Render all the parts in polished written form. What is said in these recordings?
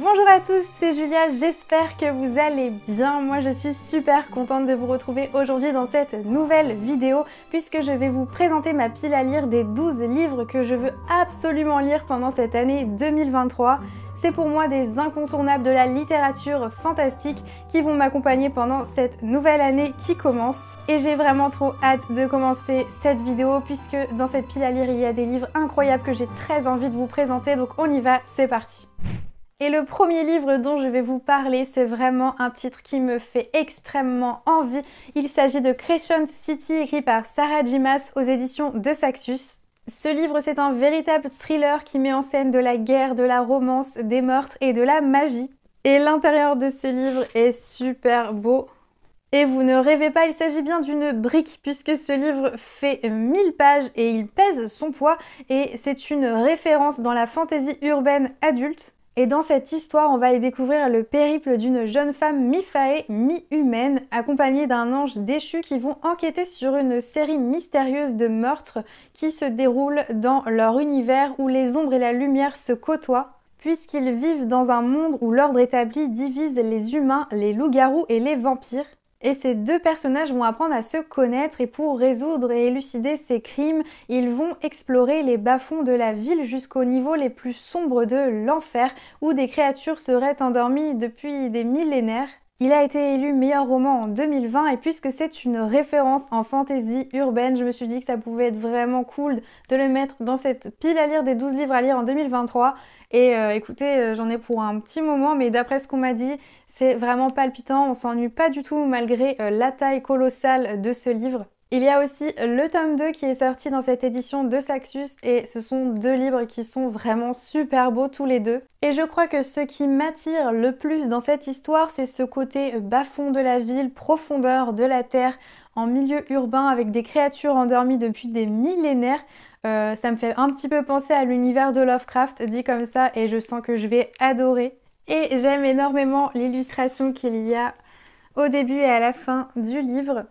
Bonjour à tous, c'est Julia, j'espère que vous allez bien. Moi je suis super contente de vous retrouver aujourd'hui dans cette nouvelle vidéo puisque je vais vous présenter ma pile à lire des 12 livres que je veux absolument lire pendant cette année 2023. C'est pour moi des incontournables de la littérature fantastique qui vont m'accompagner pendant cette nouvelle année qui commence. Et j'ai vraiment trop hâte de commencer cette vidéo puisque dans cette pile à lire il y a des livres incroyables que j'ai très envie de vous présenter, donc on y va, c'est parti. Et le premier livre dont je vais vous parler, c'est vraiment un titre qui me fait extrêmement envie. Il s'agit de Crescent City, écrit par Sarah J. Maas aux éditions de Saxus. Ce livre, c'est un véritable thriller qui met en scène de la guerre, de la romance, des meurtres et de la magie. Et l'intérieur de ce livre est super beau. Et vous ne rêvez pas, il s'agit bien d'une brique puisque ce livre fait 1000 pages et il pèse son poids. Et c'est une référence dans la fantaisie urbaine adulte. Et dans cette histoire, on va y découvrir le périple d'une jeune femme mi-faée, mi-humaine, accompagnée d'un ange déchu qui vont enquêter sur une série mystérieuse de meurtres qui se déroulent dans leur univers où les ombres et la lumière se côtoient, puisqu'ils vivent dans un monde où l'ordre établi divise les humains, les loups-garous et les vampires. Et ces deux personnages vont apprendre à se connaître et pour résoudre et élucider ces crimes, ils vont explorer les bas-fonds de la ville jusqu'aux niveaux les plus sombres de l'enfer où des créatures seraient endormies depuis des millénaires. Il a été élu meilleur roman en 2020 et puisque c'est une référence en fantasy urbaine, je me suis dit que ça pouvait être vraiment cool de le mettre dans cette pile à lire des 12 livres à lire en 2023. Et écoutez, j'en ai pour un petit moment, mais d'après ce qu'on m'a dit, c'est vraiment palpitant, on s'ennuie pas du tout malgré la taille colossale de ce livre. Il y a aussi le tome 2 qui est sorti dans cette édition de Saxus et ce sont deux livres qui sont vraiment super beaux tous les deux. Et je crois que ce qui m'attire le plus dans cette histoire, c'est ce côté bas-fond de la ville, profondeur de la terre, en milieu urbain avec des créatures endormies depuis des millénaires. Ça me fait un petit peu penser à l'univers de Lovecraft dit comme ça et je sens que je vais adorer. Et j'aime énormément l'illustration qu'il y a au début et à la fin du livre.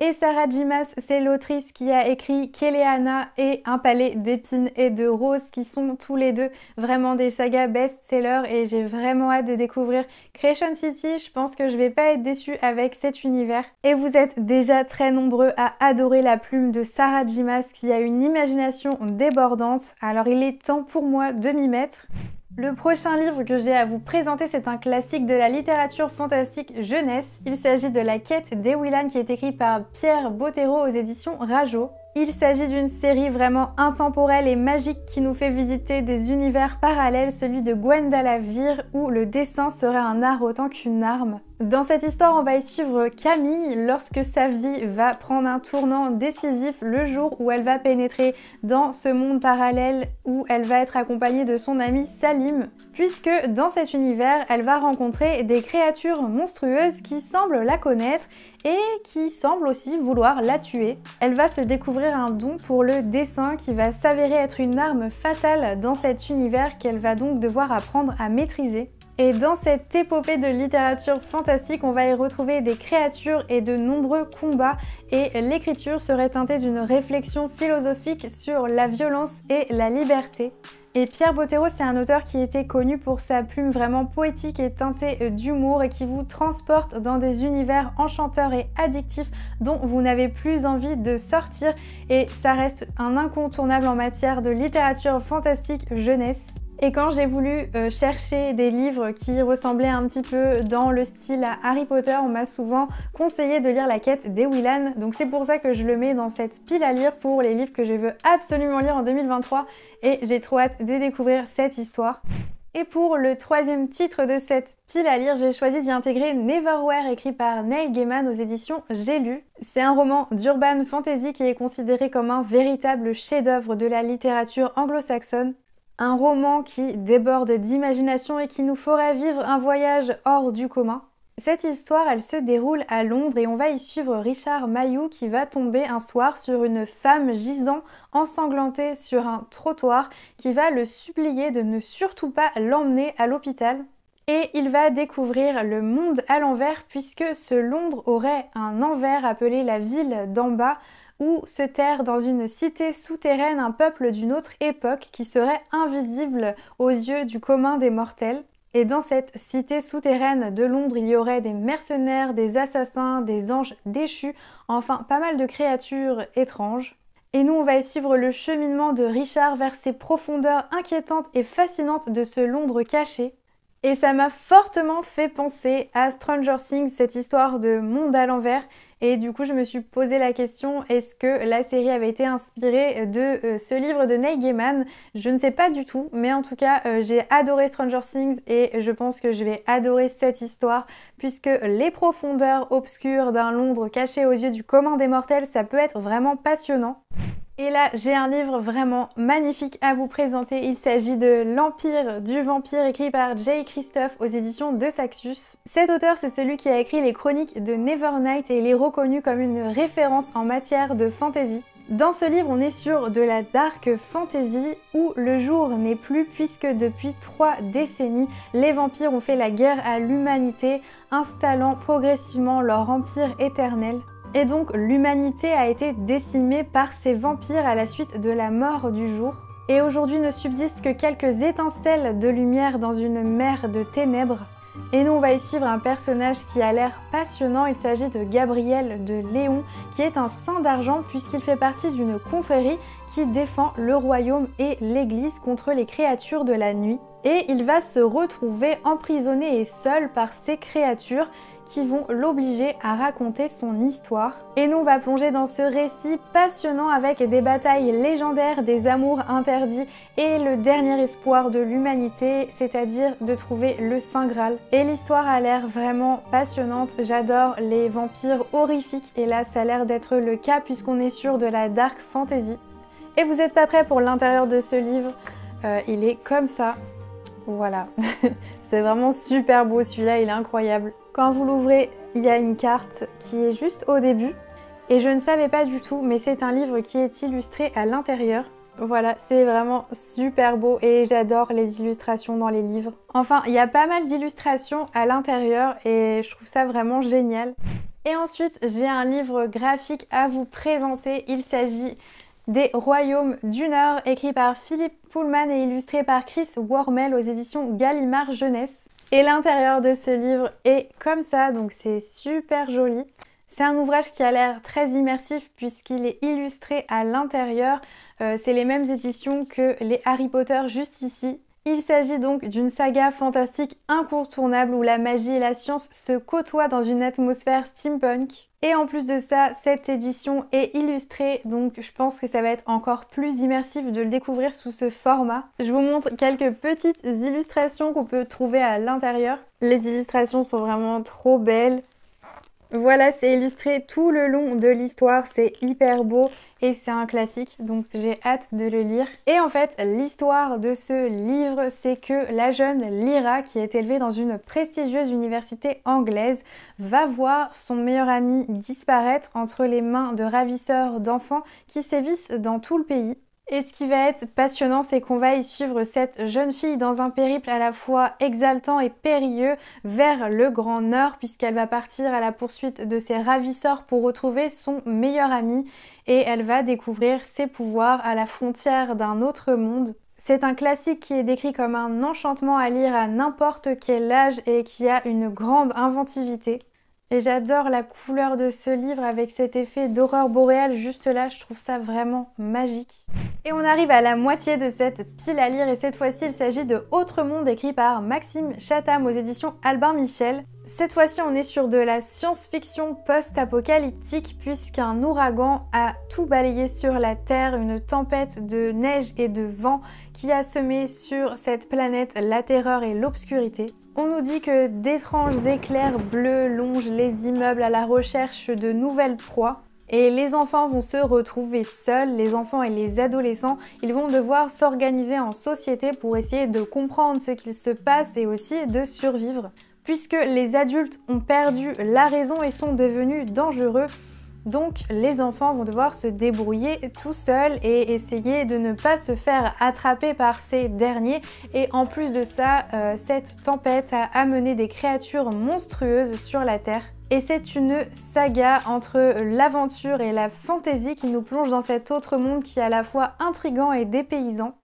Et Sarah J. Maas, c'est l'autrice qui a écrit Keleana et Un palais d'épines et de roses qui sont tous les deux vraiment des sagas best-sellers et j'ai vraiment hâte de découvrir Crescent City. Je pense que je vais pas être déçue avec cet univers. Et vous êtes déjà très nombreux à adorer la plume de Sarah J. Maas qui a une imagination débordante. Alors il est temps pour moi de m'y mettre. Le prochain livre que j'ai à vous présenter, c'est un classique de la littérature fantastique jeunesse. Il s'agit de La quête d'Ewilan qui est écrit par Pierre Bottero aux éditions Rajo. Il s'agit d'une série vraiment intemporelle et magique qui nous fait visiter des univers parallèles, celui de Gwendalavir où le dessin serait un art autant qu'une arme. Dans cette histoire, on va y suivre Camille lorsque sa vie va prendre un tournant décisif le jour où elle va pénétrer dans ce monde parallèle où elle va être accompagnée de son ami Salim, puisque dans cet univers, elle va rencontrer des créatures monstrueuses qui semblent la connaître et qui semblent aussi vouloir la tuer. Elle va se découvrir un don pour le dessin qui va s'avérer être une arme fatale dans cet univers qu'elle va donc devoir apprendre à maîtriser. Et dans cette épopée de littérature fantastique, on va y retrouver des créatures et de nombreux combats et l'écriture serait teintée d'une réflexion philosophique sur la violence et la liberté. Et Pierre Bottero, c'est un auteur qui était connu pour sa plume vraiment poétique et teintée d'humour et qui vous transporte dans des univers enchanteurs et addictifs dont vous n'avez plus envie de sortir et ça reste un incontournable en matière de littérature fantastique jeunesse. Et quand j'ai voulu chercher des livres qui ressemblaient un petit peu dans le style à Harry Potter, on m'a souvent conseillé de lire La quête d'Ewilan. Donc c'est pour ça que je le mets dans cette pile à lire pour les livres que je veux absolument lire en 2023. Et j'ai trop hâte de découvrir cette histoire. Et pour le troisième titre de cette pile à lire, j'ai choisi d'y intégrer Neverwhere, écrit par Neil Gaiman aux éditions J'ai lu. C'est un roman d'urban fantasy qui est considéré comme un véritable chef-d'œuvre de la littérature anglo-saxonne. Un roman qui déborde d'imagination et qui nous ferait vivre un voyage hors du commun. Cette histoire, elle se déroule à Londres et on va y suivre Richard Mayhew qui va tomber un soir sur une femme gisant ensanglantée sur un trottoir qui va le supplier de ne surtout pas l'emmener à l'hôpital. Et il va découvrir le monde à l'envers puisque ce Londres aurait un envers appelé la ville d'en bas où se terre dans une cité souterraine un peuple d'une autre époque qui serait invisible aux yeux du commun des mortels. Et dans cette cité souterraine de Londres, il y aurait des mercenaires, des assassins, des anges déchus, enfin pas mal de créatures étranges. Et nous, on va y suivre le cheminement de Richard vers ces profondeurs inquiétantes et fascinantes de ce Londres caché. Et ça m'a fortement fait penser à Stranger Things, cette histoire de monde à l'envers. Et du coup, je me suis posé la question, est-ce que la série avait été inspirée de ce livre de Neil Gaiman? Je ne sais pas du tout, mais en tout cas, j'ai adoré Stranger Things et je pense que je vais adorer cette histoire, puisque les profondeurs obscures d'un Londres caché aux yeux du commun des mortels, ça peut être vraiment passionnant. Et là, j'ai un livre vraiment magnifique à vous présenter. Il s'agit de L'Empire du Vampire, écrit par Jay Kristoff aux éditions de Saxus. Cet auteur, c'est celui qui a écrit les chroniques de Nevernight et il est reconnu comme une référence en matière de fantasy. Dans ce livre, on est sur de la dark fantasy où le jour n'est plus, puisque depuis 3 décennies, les vampires ont fait la guerre à l'humanité, installant progressivement leur empire éternel. Et donc l'humanité a été décimée par ces vampires à la suite de la mort du jour. Et aujourd'hui ne subsistent que quelques étincelles de lumière dans une mer de ténèbres. Et nous on va y suivre un personnage qui a l'air passionnant, il s'agit de Gabriel de Léon, qui est un saint d'argent puisqu'il fait partie d'une confrérie qui défend le royaume et l'église contre les créatures de la nuit. Et il va se retrouver emprisonné et seul par ces créatures qui vont l'obliger à raconter son histoire. Et nous on va plonger dans ce récit passionnant avec des batailles légendaires, des amours interdits et le dernier espoir de l'humanité, c'est-à-dire de trouver le Saint Graal. Et l'histoire a l'air vraiment passionnante, j'adore les vampires horrifiques et là ça a l'air d'être le cas puisqu'on est sur de la dark fantasy. Et vous n'êtes pas prêts pour l'intérieur de ce livre, il est comme ça. Voilà, c'est vraiment super beau celui-là, il est incroyable. Quand vous l'ouvrez, il y a une carte qui est juste au début. Et je ne savais pas du tout, mais c'est un livre qui est illustré à l'intérieur. Voilà, c'est vraiment super beau et j'adore les illustrations dans les livres. Enfin, il y a pas mal d'illustrations à l'intérieur et je trouve ça vraiment génial. Et ensuite, j'ai un livre graphique à vous présenter. Il s'agit des Royaumes du Nord, écrit par Philippe Pullman et illustré par Chris Wormel aux éditions Gallimard Jeunesse. Et l'intérieur de ce livre est comme ça, donc c'est super joli. C'est un ouvrage qui a l'air très immersif puisqu'il est illustré à l'intérieur. C'est les mêmes éditions que les Harry Potter juste ici. Il s'agit donc d'une saga fantastique incontournable où la magie et la science se côtoient dans une atmosphère steampunk. Et en plus de ça, cette édition est illustrée, donc je pense que ça va être encore plus immersif de le découvrir sous ce format. Je vous montre quelques petites illustrations qu'on peut trouver à l'intérieur. Les illustrations sont vraiment trop belles. Voilà, c'est illustré tout le long de l'histoire, c'est hyper beau et c'est un classique, donc j'ai hâte de le lire. Et en fait, l'histoire de ce livre, c'est que la jeune Lyra, qui est élevée dans une prestigieuse université anglaise, va voir son meilleur ami disparaître entre les mains de ravisseurs d'enfants qui sévissent dans tout le pays. Et ce qui va être passionnant, c'est qu'on va y suivre cette jeune fille dans un périple à la fois exaltant et périlleux vers le Grand Nord, puisqu'elle va partir à la poursuite de ses ravisseurs pour retrouver son meilleur ami et elle va découvrir ses pouvoirs à la frontière d'un autre monde. C'est un classique qui est décrit comme un enchantement à lire à n'importe quel âge et qui a une grande inventivité. Et j'adore la couleur de ce livre avec cet effet d'aurore boréale juste là, je trouve ça vraiment magique. Et on arrive à la moitié de cette pile à lire et cette fois-ci il s'agit de Autre Monde écrit par Maxime Chatham aux éditions Albin Michel. Cette fois-ci on est sur de la science-fiction post-apocalyptique puisqu'un ouragan a tout balayé sur la Terre, une tempête de neige et de vent qui a semé sur cette planète la terreur et l'obscurité. On nous dit que d'étranges éclairs bleus longent les immeubles à la recherche de nouvelles proies. Et les enfants vont se retrouver seuls, les enfants et les adolescents, ils vont devoir s'organiser en société pour essayer de comprendre ce qu'il se passe et aussi de survivre. Puisque les adultes ont perdu la raison et sont devenus dangereux, donc les enfants vont devoir se débrouiller tout seuls et essayer de ne pas se faire attraper par ces derniers. Et en plus de ça, cette tempête a amené des créatures monstrueuses sur la Terre. Et c'est une saga entre l'aventure et la fantaisie qui nous plonge dans cet autre monde qui est à la fois intrigant et dépaysant.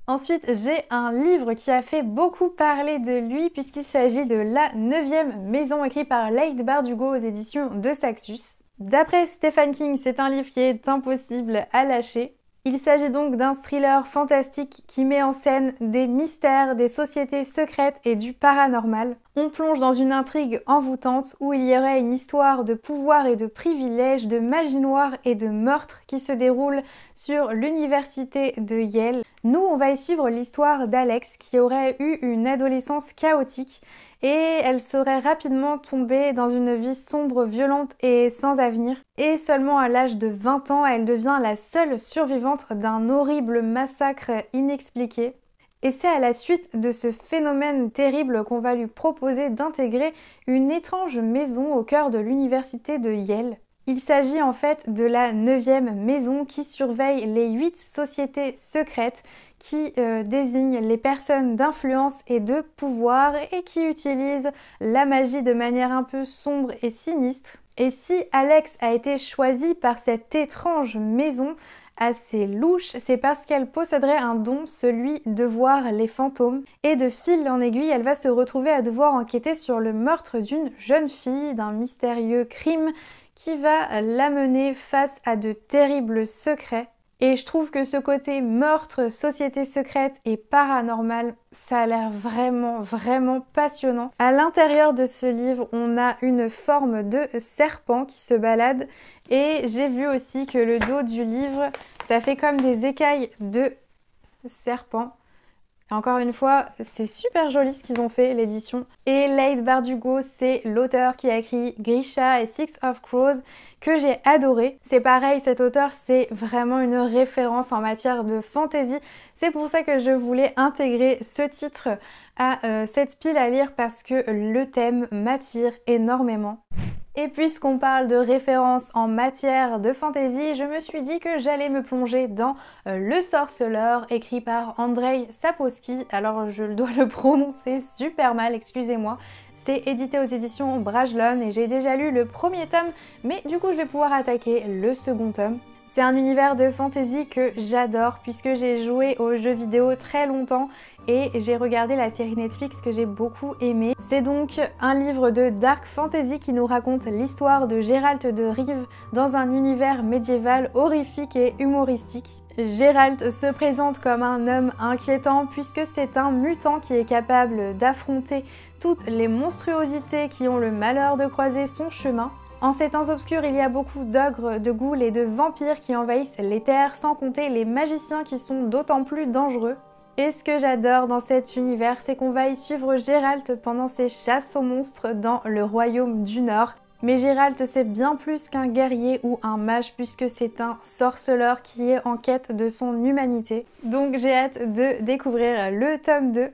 Ensuite, j'ai un livre qui a fait beaucoup parler de lui puisqu'il s'agit de La 9e maison écrit par Leigh Bardugo aux éditions de Saxus. D'après Stephen King, c'est un livre qui est impossible à lâcher. Il s'agit donc d'un thriller fantastique qui met en scène des mystères, des sociétés secrètes et du paranormal. On plonge dans une intrigue envoûtante où il y aurait une histoire de pouvoir et de privilèges, de magie noire et de meurtre qui se déroule sur l'université de Yale. Nous, on va y suivre l'histoire d'Alex qui aurait eu une adolescence chaotique et elle serait rapidement tombée dans une vie sombre, violente et sans avenir. Et seulement à l'âge de 20 ans, elle devient la seule survivante d'un horrible massacre inexpliqué. Et c'est à la suite de ce phénomène terrible qu'on va lui proposer d'intégrer une étrange maison au cœur de l'université de Yale. Il s'agit en fait de la 9e maison qui surveille les 8 sociétés secrètes qui désignent les personnes d'influence et de pouvoir et qui utilisent la magie de manière un peu sombre et sinistre. Et si Alex a été choisie par cette étrange maison assez louche, c'est parce qu'elle posséderait un don, celui de voir les fantômes. Et de fil en aiguille, elle va se retrouver à devoir enquêter sur le meurtre d'une jeune fille, d'un mystérieux crime qui va l'amener face à de terribles secrets. Et je trouve que ce côté meurtre, société secrète et paranormal, ça a l'air vraiment passionnant. À l'intérieur de ce livre, on a une forme de serpent qui se balade et j'ai vu aussi que le dos du livre, ça fait comme des écailles de serpent. Encore une fois, c'est super joli ce qu'ils ont fait, l'édition. Et Leigh Bardugo, c'est l'auteur qui a écrit Grisha et Six of Crows, que j'ai adoré. C'est pareil, cet auteur, c'est vraiment une référence en matière de fantasy. C'est pour ça que je voulais intégrer ce titre à cette pile à lire parce que le thème m'attire énormément. Et puisqu'on parle de références en matière de fantasy, je me suis dit que j'allais me plonger dans Le Sorceleur, écrit par Andrzej Sapkowski. Alors je dois le prononcer super mal, excusez-moi. C'est édité aux éditions Brajlon et j'ai déjà lu le premier tome, mais du coup je vais pouvoir attaquer le second tome. C'est un univers de fantasy que j'adore puisque j'ai joué aux jeux vidéo très longtemps et j'ai regardé la série Netflix que j'ai beaucoup aimée. C'est donc un livre de dark fantasy qui nous raconte l'histoire de Geralt de Rive dans un univers médiéval horrifique et humoristique. Geralt se présente comme un homme inquiétant puisque c'est un mutant qui est capable d'affronter toutes les monstruosités qui ont le malheur de croiser son chemin. En ces temps obscurs, il y a beaucoup d'ogres, de ghouls et de vampires qui envahissent les terres, sans compter les magiciens qui sont d'autant plus dangereux. Et ce que j'adore dans cet univers, c'est qu'on va y suivre Geralt pendant ses chasses aux monstres dans le royaume du Nord. Mais Geralt, c'est bien plus qu'un guerrier ou un mage puisque c'est un sorceleur qui est en quête de son humanité. Donc j'ai hâte de découvrir le tome 2.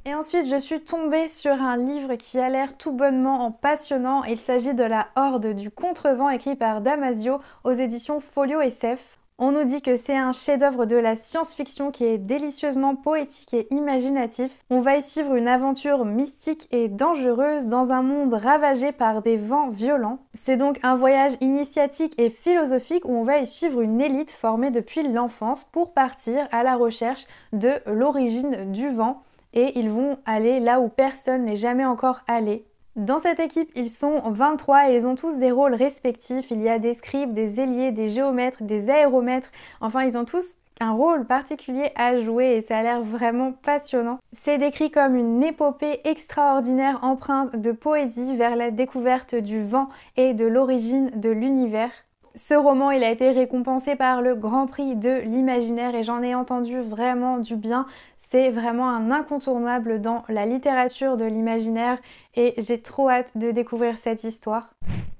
Et ensuite, je suis tombée sur un livre qui a l'air tout bonnement passionnant. Il s'agit de La Horde du Contrevent, écrit par Damasio aux éditions Folio SF. On nous dit que c'est un chef-d'œuvre de la science-fiction qui est délicieusement poétique et imaginatif. On va y suivre une aventure mystique et dangereuse dans un monde ravagé par des vents violents. C'est donc un voyage initiatique et philosophique où on va y suivre une élite formée depuis l'enfance pour partir à la recherche de l'origine du vent. Et ils vont aller là où personne n'est jamais encore allé. Dans cette équipe, ils sont 23 et ils ont tous des rôles respectifs. Il y a des scribes, des ailiers, des géomètres, des aéromètres. Enfin, ils ont tous un rôle particulier à jouer et ça a l'air vraiment passionnant. C'est décrit comme une épopée extraordinaire empreinte de poésie vers la découverte du vent et de l'origine de l'univers. Ce roman, il a été récompensé par le Grand Prix de l'Imaginaire et j'en ai entendu vraiment du bien. C'est vraiment un incontournable dans la littérature de l'imaginaire et j'ai trop hâte de découvrir cette histoire.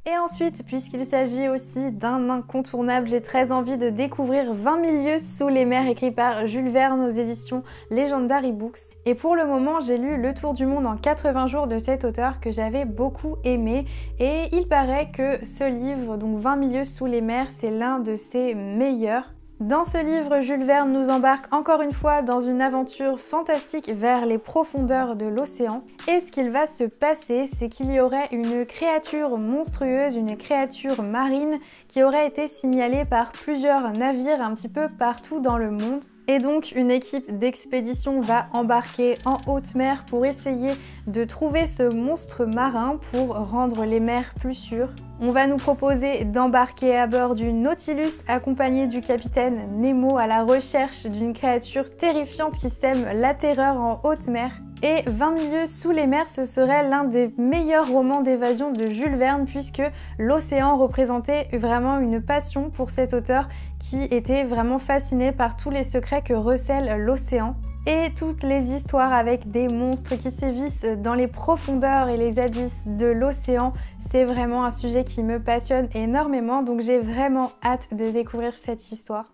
Et ensuite, puisqu'il s'agit aussi d'un incontournable, j'ai très envie de découvrir 20 000 lieues sous les mers, écrit par Jules Verne aux éditions Legendary Books. Et pour le moment, j'ai lu Le Tour du monde en 80 jours de cet auteur que j'avais beaucoup aimé. Et il paraît que ce livre, donc 20 000 lieues sous les mers, c'est l'un de ses meilleurs. Dans ce livre, Jules Verne nous embarque encore une fois dans une aventure fantastique vers les profondeurs de l'océan. Et ce qu'il va se passer, c'est qu'il y aurait une créature monstrueuse, une créature marine qui aurait été signalée par plusieurs navires un petit peu partout dans le monde. Et donc une équipe d'expédition va embarquer en haute mer pour essayer de trouver ce monstre marin pour rendre les mers plus sûres. On va nous proposer d'embarquer à bord du Nautilus accompagné du capitaine Nemo à la recherche d'une créature terrifiante qui sème la terreur en haute mer. Et 20 milieux sous les mers, ce serait l'un des meilleurs romans d'évasion de Jules Verne puisque l'océan représentait vraiment une passion pour cet auteur qui était vraiment fasciné par tous les secrets que recèle l'océan. Et toutes les histoires avec des monstres qui sévissent dans les profondeurs et les abysses de l'océan, c'est vraiment un sujet qui me passionne énormément, donc j'ai vraiment hâte de découvrir cette histoire.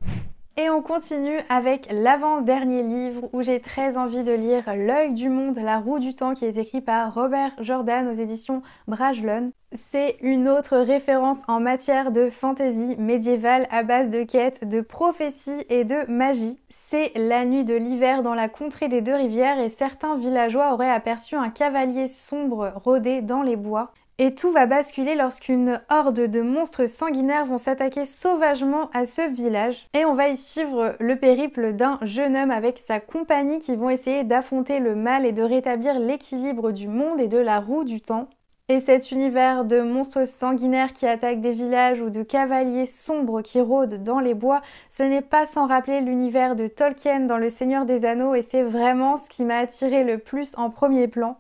Et on continue avec l'avant-dernier livre où j'ai très envie de lire L'œil du monde, la roue du temps qui est écrit par Robert Jordan aux éditions Bragelonne. C'est une autre référence en matière de fantasy médiévale à base de quêtes, de prophéties et de magie. C'est la nuit de l'hiver dans la contrée des deux rivières et certains villageois auraient aperçu un cavalier sombre rôder dans les bois. Et tout va basculer lorsqu'une horde de monstres sanguinaires vont s'attaquer sauvagement à ce village. Et on va y suivre le périple d'un jeune homme avec sa compagnie qui vont essayer d'affronter le mal et de rétablir l'équilibre du monde et de la roue du temps. Et cet univers de monstres sanguinaires qui attaquent des villages ou de cavaliers sombres qui rôdent dans les bois, ce n'est pas sans rappeler l'univers de Tolkien dans Le Seigneur des Anneaux et c'est vraiment ce qui m'a attiré le plus en premier plan.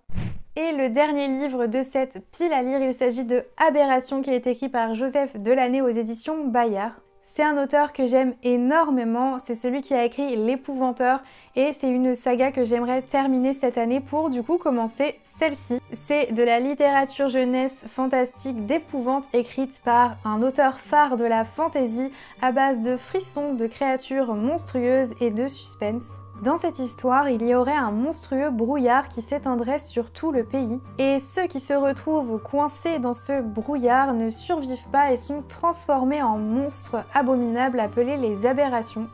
Et le dernier livre de cette pile à lire, il s'agit de Aberration qui est écrit par Joseph Delaney aux éditions Bayard. C'est un auteur que j'aime énormément, c'est celui qui a écrit L'Épouvanteur et c'est une saga que j'aimerais terminer cette année pour du coup commencer celle-ci. C'est de la littérature jeunesse fantastique d'épouvante écrite par un auteur phare de la fantasy à base de frissons, de créatures monstrueuses et de suspense. Dans cette histoire, il y aurait un monstrueux brouillard qui s'éteindrait sur tout le pays. Et ceux qui se retrouvent coincés dans ce brouillard ne survivent pas et sont transformés en monstres abominables appelés les aberrations.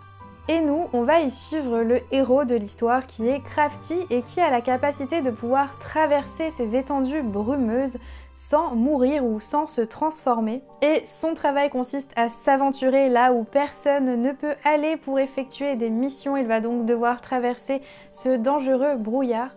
Et nous, on va y suivre le héros de l'histoire qui est Crafty et qui a la capacité de pouvoir traverser ces étendues brumeuses sans mourir ou sans se transformer. Et son travail consiste à s'aventurer là où personne ne peut aller pour effectuer des missions. Il va donc devoir traverser ce dangereux brouillard.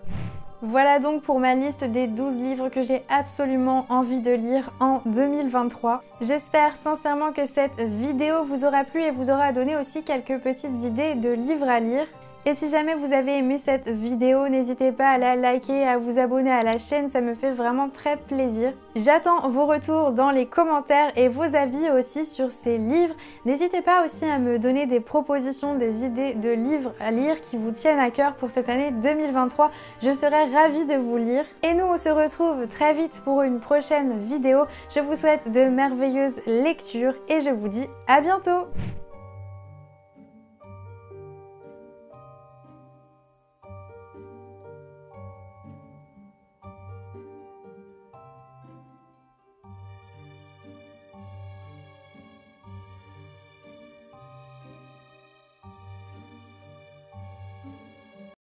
Voilà donc pour ma liste des 12 livres que j'ai absolument envie de lire en 2023. J'espère sincèrement que cette vidéo vous aura plu et vous aura donné aussi quelques petites idées de livres à lire. Et si jamais vous avez aimé cette vidéo, n'hésitez pas à la liker et à vous abonner à la chaîne, ça me fait vraiment très plaisir. J'attends vos retours dans les commentaires et vos avis aussi sur ces livres. N'hésitez pas aussi à me donner des propositions, des idées de livres à lire qui vous tiennent à cœur pour cette année 2023. Je serai ravie de vous lire. Et nous, on se retrouve très vite pour une prochaine vidéo. Je vous souhaite de merveilleuses lectures et je vous dis à bientôt!